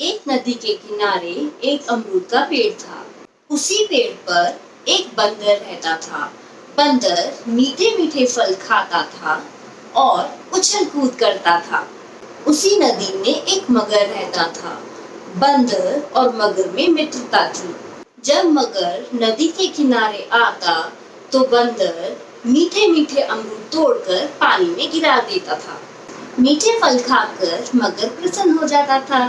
एक नदी के किनारे एक अमरूद का पेड़ था। उसी पेड़ पर एक बंदर रहता था। बंदर मीठे मीठे फल खाता था और उछल कूद करता था। उसी नदी में एक मगर रहता था। बंदर और मगर में मित्रता थी। जब मगर नदी के किनारे आता तो बंदर मीठे मीठे अमरूद तोड़कर पानी में गिरा देता था। मीठे फल खाकर मगर प्रसन्न हो जाता था।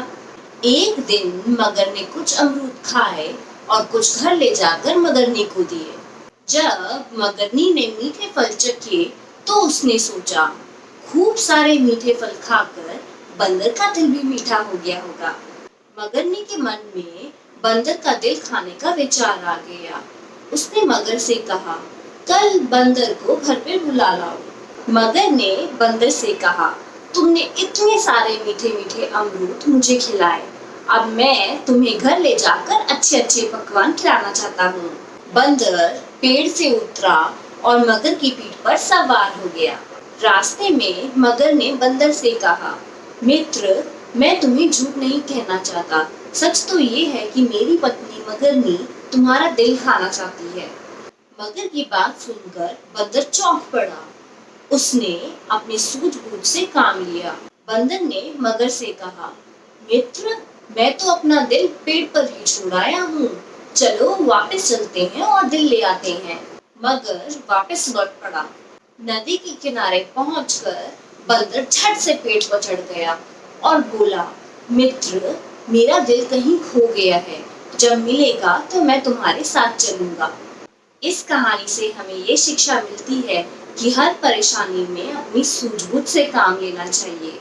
एक दिन मगर ने कुछ अमरूद खाए और कुछ घर ले जाकर मगरनी को दिए। जब मगरनी ने मीठे फल चखे तो उसने सोचा, खूब सारे मीठे फल खाकर बंदर का दिल भी मीठा हो गया होगा। मगरनी के मन में बंदर का दिल खाने का विचार आ गया। उसने मगर से कहा, कल बंदर को घर पे बुला लाओ। मगर ने बंदर से कहा, तुमने इतने सारे मीठे मीठे अमरूद मुझे खिलाए, अब मैं तुम्हें घर ले जाकर अच्छे अच्छे पकवान खिलाना चाहता हूँ। बंदर पेड़ से उतरा और मगर की पीठ पर सवार हो गया। रास्ते में मगर ने बंदर से कहा, मित्र, मैं तुम्हें झूठ नहीं कहना चाहता। सच तो ये है कि मेरी पत्नी मगरनी तुम्हारा दिल खाना चाहती है। मगर की बात सुनकर बंदर चौंक पड़ा। उसने अपनी सूझबूझ से काम लिया। बंदर ने मगर से कहा, मित्र, मैं तो अपना दिल पेड़ पर ही छोड़ आया हूँ। चलो वापस चलते हैं और दिल ले आते हैं। मगर वापस लौट पड़ा। नदी के किनारे पहुंचकर बंदर झट से पेड़ पर चढ़ गया और बोला, मित्र, मेरा दिल कहीं खो गया है। जब मिलेगा तो मैं तुम्हारे साथ चलूंगा। इस कहानी से हमें ये शिक्षा मिलती है कि हर परेशानी में अपनी सूझबूझ से काम लेना चाहिए।